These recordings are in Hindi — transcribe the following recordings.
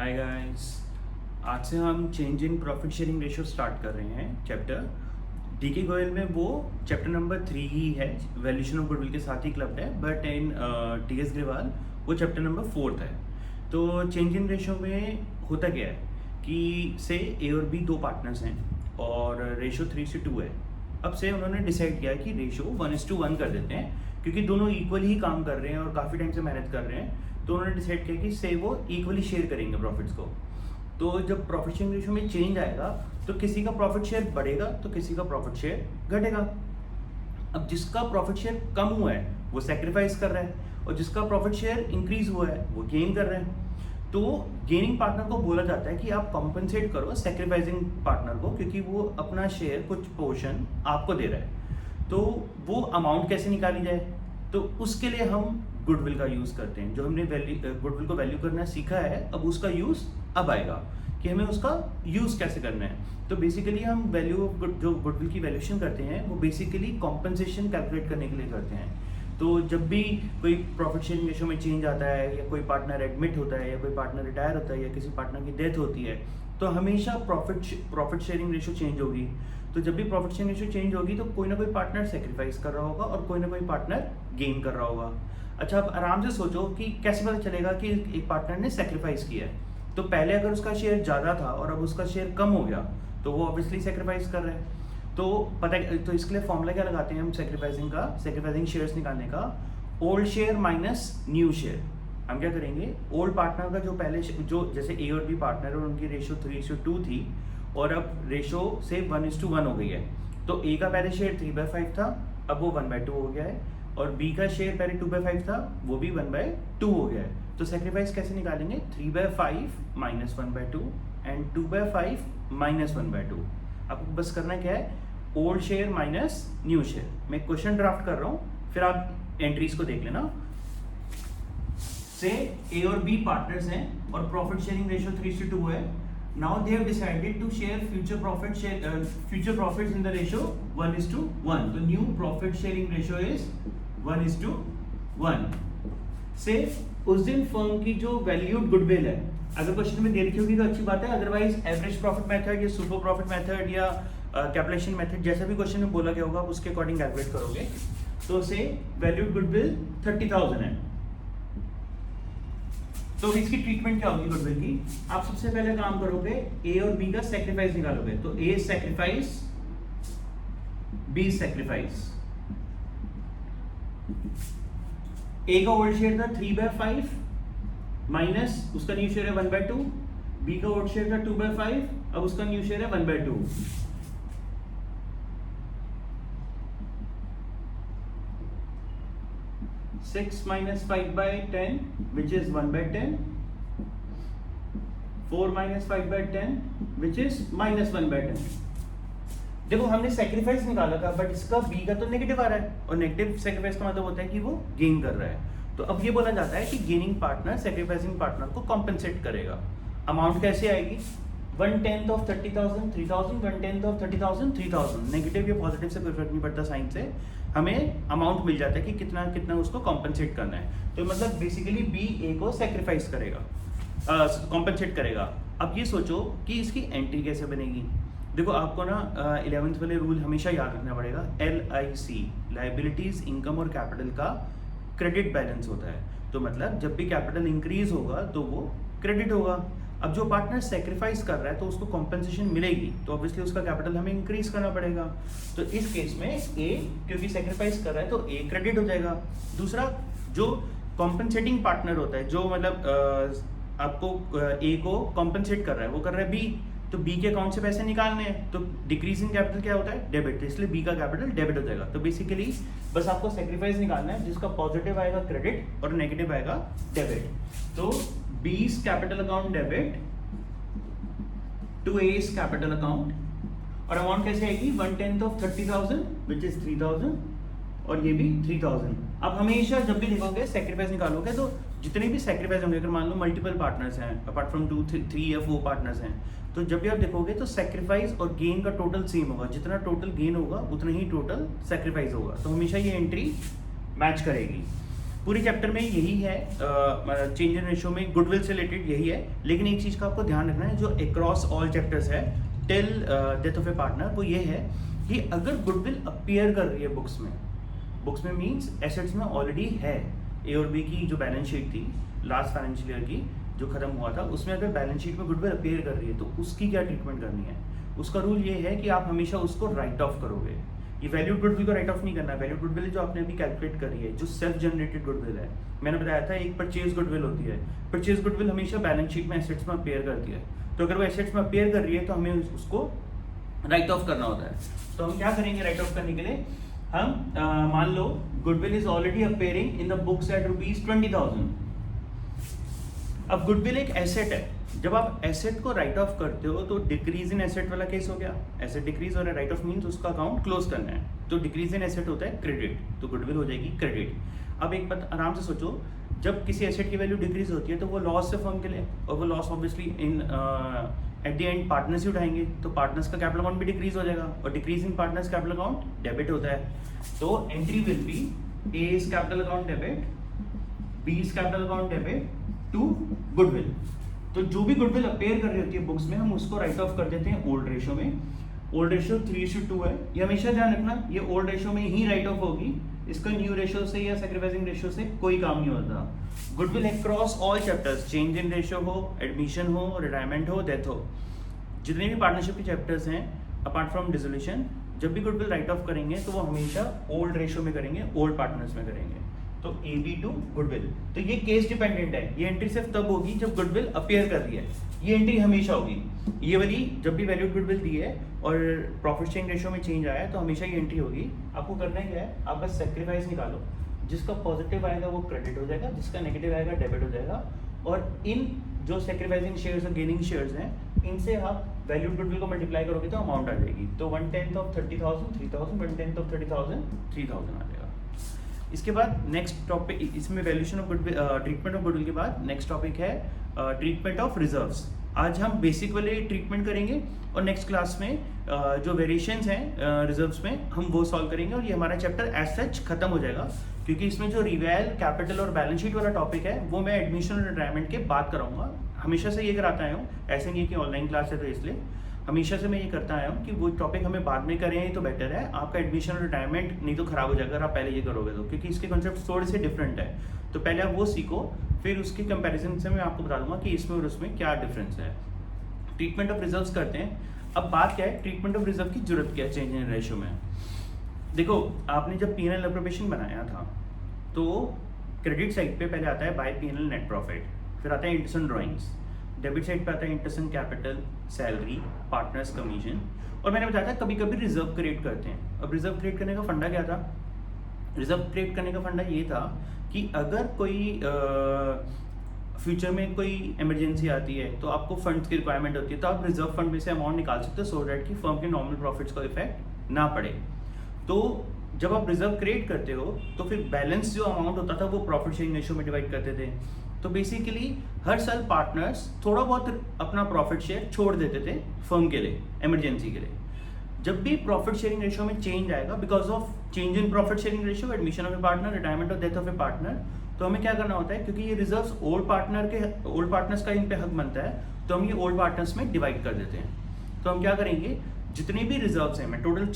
Hi guys. आज से हम change in profit sharing ratio start कर रहे हैं चैप्टर। डीके गोयल में वो चैप्टर नंबर 3 ही है, वैल्यूएशन ऑफ गुडविल के साथ ही क्लब्ड है, बट इन टीएस ग्रेवाल वो चैप्टर नंबर 4 है। तो चेंज इन रेशियो में होता क्या है कि से ए और बी दो पार्टनर्स हैं और रेशियो 3:2 है। अब से उन्होंने डिसाइड किया कि रेशियो 1:1 कर देते हैं, क्योंकि दोनों इक्वली ही काम कर रहे हैं और काफ़ी टाइम से मेहनत कर रहे हैं। तो उन्होंने डिसाइड किया कि से वो इक्वली शेयर करेंगे प्रॉफिट्स को। तो जब प्रॉफिट शेयरिंग रेशियो में चेंज आएगा तो किसी का प्रॉफिट शेयर बढ़ेगा तो किसी का प्रॉफिट शेयर घटेगा। अब जिसका प्रॉफिट शेयर कम हुआ है वो सेक्रीफाइस कर रहा है और जिसका प्रॉफिट शेयर इंक्रीज हुआ है वो गेन कर रहे हैं। तो गेनिंग पार्टनर को बोला जाता है कि आप कॉम्पनसेट करो सेक्रीफाइसिंग पार्टनर को, क्योंकि वो अपना शेयर कुछ पोर्शन आपको दे रहा है। तो वो अमाउंट कैसे निकाली जाए, तो उसके लिए हम गुडविल का यूज़ करते हैं। जो हमने गुडविल को वैल्यू करना सीखा है, अब उसका यूज़ अब आएगा कि हमें उसका यूज़ कैसे करना है। तो बेसिकली हम वैल्यू जो गुडविल की वैल्यूएशन करते हैं वो बेसिकली कॉम्पनसेशन कैलकुलेट करने के लिए करते हैं। तो जब भी कोई प्रॉफिट शेयरिंग रेशियो में चेंज आता है या कोई पार्टनर एडमिट होता है या कोई पार्टनर रिटायर होता है या किसी पार्टनर की डेथ होती है, तो हमेशा प्रॉफिट शेयरिंग रेशियो चेंज होगी। तो जब भी प्रॉफिट शेयरिंग रेशियो चेंज होगी तो कोई ना कोई पार्टनर सेक्रीफाइस कर रहा होगा और कोई ना कोई पार्टनर गेन कर रहा होगा। अच्छा, अब आराम से सोचो कि कैसे पता चलेगा कि एक पार्टनर ने सेक्रीफाइस किया है। तो पहले अगर उसका शेयर ज़्यादा था और अब उसका शेयर कम हो गया तो वो ऑब्वियसली सेक्रीफाइस कर रहे हैं। तो पता तो इसके लिए फॉर्मूला क्या लगाते हैं हम सेक्रीफाइसिंग शेयर्स निकालने का, old share minus new share. हम क्या करेंगे, ओल्ड पार्टनर का जो पहले जो जैसे ए और बी पार्टनर है उनकी रेशियो 3:2 थी और अब रेशियो से 1:1 हो गई है। तो ए का पहले शेयर 3/5 था, अब वो 1/2 हो गया है, और बी का शेयर पहले 2/5 था, वो भी 1/2 हो गया है। तो सेक्रीफाइस कैसे निकालेंगे, 3/5 माइनस 1/2 एंड 2/5 माइनस 1/2। आपको बस करना क्या है, old share minus new share. मैं क्वेश्चन ड्राफ्ट कर रहा हूँ, फिर आप एंट्रीज को देख लेना। से ए और बी पार्टनर्स हैं और प्रॉफिट शेयरिंग रेशियो 3:2 है। Now they have decided to share future profits in the ratio 1:1. The new profit sharing ratio is 1:1. से उस दिन फर्म की जो वैल्यूड गुडविल है, अगर क्वेश्चन में दे रखी होगी तो अच्छी बात है, अदरवाइज एवरेज प्रॉफिट मेथड या सुपर प्रॉफिट मेथड या कैलकुलेशन मेथड जैसा भी क्वेश्चन में बोला गया होगा उसके अकॉर्डिंग कैलकुलेट करोगे। तो से वैल्यूड गुडविल 30,000 है। तो इसकी ट्रीटमेंट क्या होगी गुडविल की, आप सबसे पहले काम करोगे ए और बी का सेक्रीफाइस निकालोगे। तो ए सेक्रीफाइस, बी सेक्रीफाइस। ए का ओल्ड शेयर था 3/5 माइनस उसका न्यू शेयर है 1/2, बी का ओल्ड शेयर था 2/5, अब उसका न्यू शेयर है 1/2। 6 minus 5/10 which is 1/10, 4 minus 5/10 which is minus 1/10। देखो हमने सेक्रीफाइस निकाला था, बट इसका बी का तो नेगेटिव आ रहा है और नेगेटिव सेक्रीफाइस का मतलब होता है कि वो गेन कर रहा है। तो अब ये बोला जाता है कि गेनिंग पार्टनर सेक्रीफाइसिंग पार्टनर को कॉम्पेंसेट करेगा। अमाउंट कैसे आएगी, 1/10 of 30,000 3,000, 1/10 of 30,000 3,000। नेगेटिव या पॉजिटिव से कोई फर्क नहीं पड़ता साइन से, हमें अमाउंट मिल जाता है कि कितना कितना उसको कॉम्पेंसेट करना है। तो मतलब बेसिकली बी ए को सेक्रीफाइस करेगा, कॉम्पेंसेट करेगा। अब ये सोचो कि इसकी एंट्री कैसे बनेगी। देखो आपको ना 11th वाले रूल हमेशा याद रखना पड़ेगा। LIC लाइबिलिटीज, इनकम और कैपिटल का क्रेडिट बैलेंस होता है। तो मतलब जब भी कैपिटल इंक्रीज होगा तो वो क्रेडिट होगा। अब जो पार्टनर सेक्रीफाइस कर रहा है तो उसको कॉम्पेंसेशन मिलेगी, तो ऑब्वियसली उसका कैपिटल हमें इंक्रीज करना पड़ेगा। तो इस केस में ए क्योंकि सेक्रीफाइस कर रहा है तो ए क्रेडिट हो जाएगा। दूसरा जो कॉम्पेंसेटिंग पार्टनर होता है, जो मतलब आपको ए को कॉम्पेंसेट कर रहा है, वो कर रहा है बी, तो बी के अकाउंट से पैसे निकालने हैं। तो डिक्रीज इन कैपिटल क्या होता है, डेबिट, इसलिए बी का कैपिटल डेबिट हो जाएगा। तो बेसिकली बस आपको सेक्रीफाइस निकालना है, जिसका पॉजिटिव आएगा क्रेडिट और नेगेटिव आएगा डेबिट। तो B's capital account debit to A's capital account, और अमाउंट कैसे आएगी, 1/10 of 30,000 which is 3,000 और ये भी 3,000। अब हमेशा जब भी देखोगे सेक्रीफाइस निकालोगे तो जितने भी सेक्रीफाइस होंगे, अगर मान लो मल्टीपल पार्टनर्स हैं अपार्ट फ्रॉम 2 3 या 4 पार्टनर्स हैं, तो जब भी आप देखोगे तो सेक्रीफाइस और गेन का टोटल सेम होगा। जितना टोटल गेन होगा उतना ही टोटल सेक्रीफाइस होगा। तो हमेशा ये एंट्री मैच करेगी। पूरे चैप्टर में यही है, चेंज इन रेशियो में गुडविल से रिलेटेड यही है, लेकिन एक चीज़ का आपको ध्यान रखना है जो अक्रॉस ऑल चैप्टर्स है till death of A partner, वो ये है कि अगर गुडविल अपीयर कर रही है बुक्स में मीन्स एसेट्स में ऑलरेडी है, ए और बी की जो बैलेंस शीट थी लास्ट फाइनेंशियल ईयर की जो खत्म हुआ था, उसमें अगर बैलेंस शीट में गुडविल अपीयर कर रही है तो उसकी क्या ट्रीटमेंट करनी है। उसका रूल ये है कि आप हमेशा उसको राइट ऑफ करोगे। ये वैल्यूड गुडविल को राइट ऑफ नहीं करना है। वैल्यूड गुडविल जो आपने अभी कैलकुलेट करी है, जो सेल्फ जनरेटेड गुडविल है, मैंने बताया था एक परचेज गुडविल होती है। परचेज गुडविल हमेशा बैलेंस शीट में एसेट्स में अपीयर करती है, तो अगर वो एसेट्स में अपीयर कर रही है तो हमें उसको राइट ऑफ करना होता है। तो हम क्या करेंगे राइट ऑफ करने के लिए, हम मान लो goodwill is already appearing in the books at ₹20,000। अब गुडविल एक एसेट है, जब आप एसेट को राइट ऑफ करते हो तो डिक्रीज इन एसेट वाला केस हो गया, एसेट डिक्रीज हो रहा है, राइट ऑफ मीन्स उसका अकाउंट क्लोज करना है, तो डिक्रीज इन एसेट होता है क्रेडिट, तो गुडविल हो जाएगी क्रेडिट। अब एक बात आराम से सोचो, जब किसी एसेट की वैल्यू डिक्रीज होती है तो वो लॉस से फर्म के लिए, और वो loss obviously in at the end partners ही उठाएंगे, तो पार्टनर्स का कैपिटल अकाउंट भी डिक्रीज हो जाएगा, और decrease in partners capital account debit होता है, तो entry will be A is capital account debit, B is capital account debit to goodwill. तो जो भी गुडविल अपीयर कर रही होती है बुक्स में हम उसको राइट ऑफ कर देते हैं ओल्ड रेशियो में। ओल्ड रेशियो 3:2 है, ये हमेशा ध्यान रखना, ये ओल्ड रेशियो में ही राइट ऑफ होगी, इसका न्यू रेशियो से या सैक्रिफाइसिंग रेशियो से कोई काम नहीं होता। Goodwill across all chapters, change in ratio हो, एडमिशन हो, रिटायरमेंट हो, डेथ हो, जितने भी पार्टनरशिप के चैप्टर्स हैं अपार्ट फ्रॉम डिसोल्यूशन, जब भी गुडविल राइट ऑफ करेंगे तो वो हमेशा ओल्ड रेशियो में करेंगे, ओल्ड पार्टनर्स में करेंगे। तो AB टू गुडविल, तो ये केस डिपेंडेंट है, ये एंट्री सिर्फ तब होगी जब गुडविल अपीयर कर रही है, ये एंट्री हमेशा होगी। ये वाली जब भी वैल्यूड गुडविल दी है और प्रॉफिट शेयरिंग रेशियो में चेंज आया है तो हमेशा ये एंट्री होगी। आपको करना ही है, आप बस सेक्रीफाइस निकालो, जिसका पॉजिटिव आएगा वो क्रेडिट हो जाएगा, जिसका नेगेटिव आएगा डेबिट हो जाएगा, और इन जो सेक्रीफाइसिंग शेयर्स और गेनिंग शेयर्स हैं इनसे आप वैल्यूड गुडविल को मल्टीप्लाई करोगे तो अमाउंट आ जाएगी, तो 1/10 ऑफ 30,000 3,000, 1/10 ऑफ 30,000 3,000 आ जाएगा। इसके बाद नेक्स्ट टॉपिक, इसमें valuation of goodwill, treatment of goodwill के बाद नेक्स्ट टॉपिक है ट्रीटमेंट ऑफ रिजर्व्स। आज हम बेसिक वाले ट्रीटमेंट करेंगे और नेक्स्ट क्लास में जो वेरिएशंस हैं रिजर्व्स में हम वो सॉल्व करेंगे, और ये हमारा चैप्टर एज सच खत्म हो जाएगा, क्योंकि इसमें जो रिवेल कैपिटल और बैलेंस शीट वाला टॉपिक है वो मैं एडमिशन और रिटायरमेंट के बाद कराऊंगा। हमेशा से ये कराता आया हूँ, ऐसे नहीं है कि ऑनलाइन क्लास है तो इसलिए, हमेशा से मैं ये करता आया हूँ कि वो टॉपिक हमें बाद में करें तो बेटर है, आपका एडमिशन और रिटायरमेंट नहीं तो खराब हो जाएगा अगर आप पहले ये करोगे तो, क्योंकि इसके कॉन्सेप्ट थोड़े से डिफरेंट है, तो पहले आप वो सीखो, फिर उसके कंपैरिजन से मैं आपको बता दूंगा कि इसमें और उसमें क्या डिफरेंस है। ट्रीटमेंट ऑफ रिजर्व्स करते हैं। अब बात क्या है, ट्रीटमेंट ऑफ रिजर्व की जरूरत क्या है चेंज इन रेशियो में। देखो, आपने जब P&L एप्रोप्रिएशन बनाया था तो क्रेडिट साइड पे पहले आता है बाय P&L नेट प्रॉफिट, फिर आता है interest on drawings, debit side पे आता है interest on capital, salary, partners commission, और मैंने बताया था कभी कभी रिजर्व क्रिएट करते हैं। अब रिजर्व क्रिएट करने का फंडा क्या था, रिजर्व क्रिएट करने का फंडा ये था कि अगर कोई फ्यूचर में कोई इमरजेंसी आती है तो आपको फंड्स की रिक्वायरमेंट होती है, तो आप रिजर्व फंड में से अमाउंट निकाल सकते हो सो दैट कि फर्म के नॉर्मल प्रॉफिट्स का इफेक्ट ना पड़े। तो जब आप रिजर्व क्रिएट करते हो तो फिर बैलेंस जो अमाउंट होता था वो प्रॉफिट शेयरिंग रेशियो में डिवाइड करते थे। तो बेसिकली हर साल पार्टनर्स थोड़ा बहुत अपना प्रॉफिट शेयर छोड़ देते थे फर्म के लिए, इमरजेंसी के लिए। जब भी प्रॉफिट शेयरिंग रेशियो में चेंज आएगा because of change in profit sharing ratio, admission of A partner, retirement और डेथ ऑफ ए पार्टनर, तो हमें क्या करना होता है, क्योंकि ये रिजर्व्स ओल्ड पार्टनर्स का इन पे हक बनता है, तो हम ये ओल्ड पार्टनर्स में डिवाइड कर देते हैं। तो हम क्या करेंगे, जितने भी रिजर्व्स हैं, मैं टोटल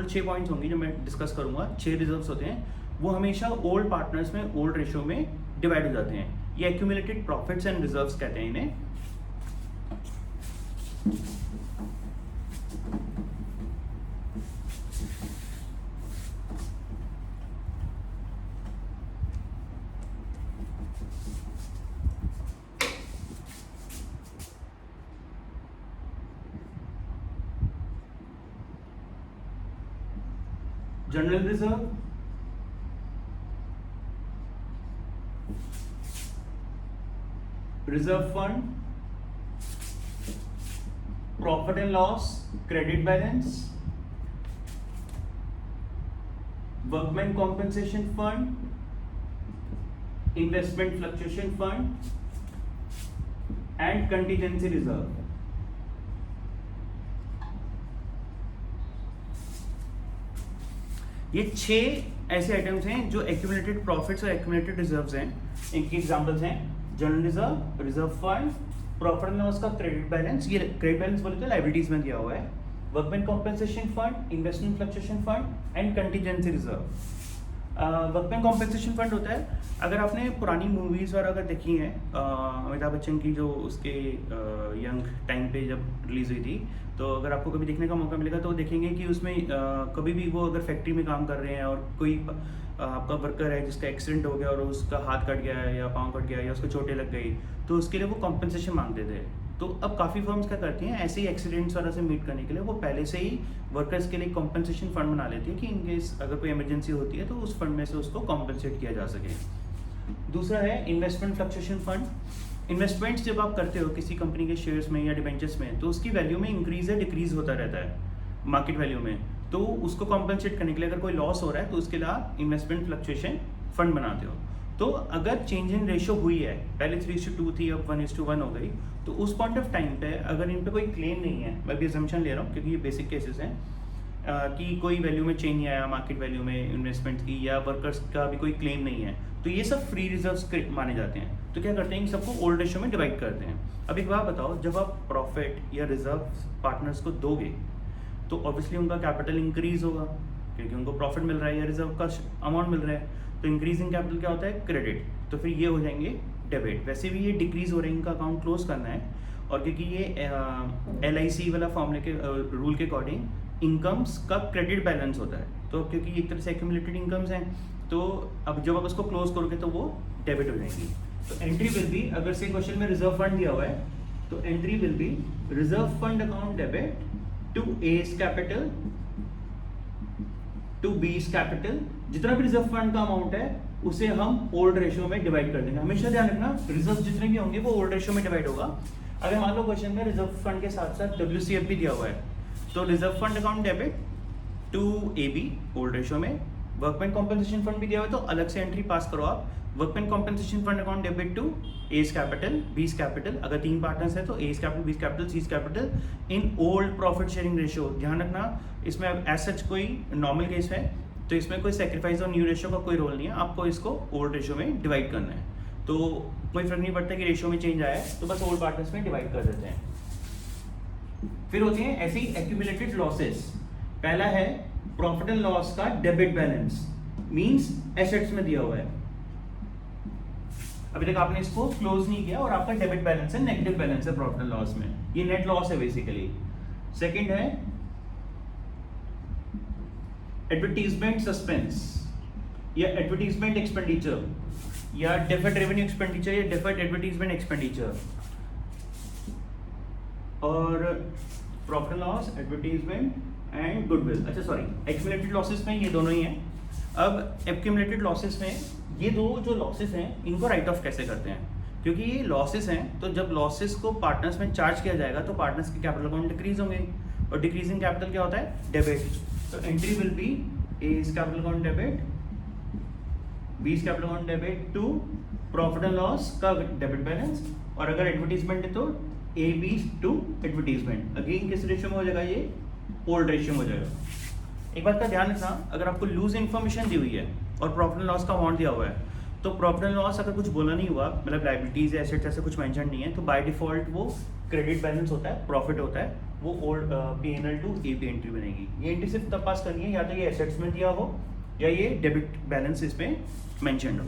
6 पॉइंट्स होंगी जो मैं डिस्कस करूंगा, 6 रिजर्व्स होते हैं, वो हमेशा ओल्ड पार्टनर्स में ओल्ड रेशियो में डिवाइड हो जाते हैं। ये एक्यूमुलेटेड प्रॉफिट्स एंड रिजर्व्स कहते हैं इन्हें। General reserve, reserve fund, profit and loss, credit balance, workman compensation fund, investment fluctuation fund and contingency reserve. ये 6 ऐसे आइटम्स हैं जो एक्यूमुलेटेड प्रॉफिट्स और एक्यूमुलेटेड रिजर्व्स हैं। इनके एग्जांपल्स हैं general reserve, reserve fund, profit and loss का क्रेडिट बैलेंस, ये क्रेडिट बैलेंस बोले तो लायबिलिटीज में दिया हुआ है, workman compensation fund, investment fluctuation fund and contingency reserve. Workman compensation fund होता है, अगर आपने पुरानी मूवीज़ और अगर देखी हैं अमिताभ बच्चन की जो उसके यंग टाइम पे जब रिलीज़ हुई थी, तो अगर आपको कभी देखने का मौका मिलेगा तो देखेंगे कि उसमें कभी भी वो अगर फैक्ट्री में काम कर रहे हैं और कोई आपका वर्कर है जिसका एक्सीडेंट हो गया और उसका हाथ कट गया है या पाँव कट गया है या उसको चोटें लग गई, तो उसके लिए वो कॉम्पेंसेशन मांगते थे। तो अब काफ़ी फर्म्स क्या करती हैं, ऐसे ही एक्सीडेंट्स वगैरह से मीट करने के लिए वो पहले से ही वर्कर्स के लिए कॉम्पेंसेशन फंड बना लेती है कि इन केस अगर कोई इमरजेंसी होती है तो उस फंड में से उसको कॉम्पेंसेट किया जा सके। दूसरा है इन्वेस्टमेंट फ्लक्चुएशन फंड। इन्वेस्टमेंट्स जब आप करते हो किसी कंपनी के शेयर्स में या डिबेंचर्स में, तो उसकी वैल्यू में इंक्रीज या डिक्रीज होता रहता है मार्केट वैल्यू में, तो उसको कॉम्पेंसेट करने के लिए अगर कोई लॉस हो रहा है तो उसके लिए आप इन्वेस्टमेंट फ्लक्चुएशन फंड बनाते हो। तो अगर चेंज इन रेशो हुई है, पहले 3:2 थी अब 1:1 हो गई, तो उस पॉइंट ऑफ टाइम पे अगर इन पे कोई क्लेम नहीं है, मैं भी असम्पशन ले रहा हूँ क्योंकि ये बेसिक केसेस हैं कि कोई वैल्यू में चेंज नहीं आया मार्केट वैल्यू में इन्वेस्टमेंट की, या वर्कर्स का भी कोई क्लेम नहीं है, तो ये सब फ्री रिजर्व्स माने जाते हैं। तो क्या करते हैं, सबको ओल्ड रेशो में डिवाइड करते हैं। अब एक बात बताओ, जब आप प्रॉफिट या रिजर्व पार्टनर्स को दोगे तो ऑब्वियसली उनका कैपिटल इंक्रीज होगा क्योंकि उनको प्रॉफिट मिल रहा है या रिजर्व का अमाउंट मिल रहा है। तो इंक्रीजिंग कैपिटल क्या होता है, क्रेडिट, तो फिर ये हो जाएंगे डेबिट। वैसे भी ये डिक्रीज हो रहे हैं, इनका अकाउंट क्लोज करना है, और क्योंकि ये LIC वाला फॉर्मूले के रूल के अकॉर्डिंग इनकम्स का क्रेडिट बैलेंस होता है, तो क्योंकि एक तरह से एक्यूमुलेटेड इनकम्स हैं, तो अब जब आप उसको क्लोज करोगे तो वो डेबिट हो जाएंगी। तो एंट्री विल बी, अगर से क्वेश्चन में रिजर्व फंड दिया हुआ है तो entry will be reserve fund account debit to A's capital to B's capital. जितना भी रिजर्व फंड का अमाउंट है उसे हम ओल्ड रेशियो में डिवाइड कर देंगे। हमेशा ध्यान रखना, रिजर्व जितने भी होंगे वो ओल्ड रेशियो में डिवाइड होगा। अगर मान लो क्वेश्चन में रिजर्व फंड के साथ साथ WCF भी दिया हुआ है, तो reserve fund account debit to AB old ratio में, वर्कमैन कॉम्पेंसेशन फंड भी दिया हुआ है तो अलग से एंट्री पास करो आप, workman compensation fund account debit to A's capital B's capital, अगर 3 पार्टनर्स है तो A's capital B's capital C's capital in old profit sharing ratio. ध्यान रखना, इसमें एज सच कोई नॉर्मल केस है तो इसमें कोई सेक्रीफाइस और न्यू रेशियो का कोई रोल नहीं है, आपको इसको ओल्ड रेशियो में डिवाइड करना है। तो कोई फर्क नहीं पड़ता कि रेशियो में चेंज आया है, तो बस ओल्ड पार्टनर्स में डिवाइड कर देते हैं। फिर होती हैं ऐसी एक्यूमुलेटेड लॉसेस। पहला है प्रॉफिट एंड लॉस का डेबिट बैलेंस, मींस एसेट्स में दिया हुआ है, अभी तक आपने इसको क्लोज नहीं किया और आपका डेबिट बैलेंस है, नेगेटिव बैलेंस है प्रॉफिट एंड लॉस में, ये नेट लॉस है बेसिकली। सेकंड है एडवर्टीजमेंट सस्पेंस या एडवर्टीजमेंट एक्सपेंडिचर या डेफर्ड रेवेन्यू एक्सपेंडिचर या डेफर्ड एडवर्टीजमेंट एक्सपेंडिचर। और profit and loss, advertisement and goodwill, अच्छा सॉरी, एक्यूमुलेटेड लॉसेस में ये दोनों ही हैं। अब एक्यूमुलेटेड लॉसेस में ये दो जो लॉसेस हैं इनको राइट ऑफ कैसे करते हैं, क्योंकि ये लॉसेस हैं तो जब लॉसेस को पार्टनर्स में चार्ज किया जाएगा तो पार्टनर्स के कैपिटल अकाउंट डिक्रीज होंगे, और डिक्रीजिंग कैपिटल क्या होता है, डेबिट। तो entry will be A's capital account debit, B's capital account debit to profit and loss का डेबिट बैलेंस, और अगर एडवर्टीजमेंट है तो AB टू एडवर्टीजमेंट। अगेन किस रेशियो में हो जाएगा, ये ओल्ड रेशियो में हो जाएगा। एक बात का ध्यान रखना, अगर आपको लूज इन्फॉर्मेशन दी हुई है और प्रॉफिट एंड लॉस का अमाउंट दिया हुआ है, तो प्रॉफिट एंड लॉस अगर कुछ बोला नहीं हुआ, मतलब लायबिलिटीज या एसेट्स ऐसे कुछ मेंशन नहीं है, तो बाय डिफॉल्ट वो क्रेडिट बैलेंस होता है, प्रॉफिट होता है, वो old P&L to AB entry बनेगी। ये एंट्री सिर्फ तब पास करनी है या तो ये एसेट्स में दिया हो या ये डेबिट बैलेंस इसमें मेंशन हो।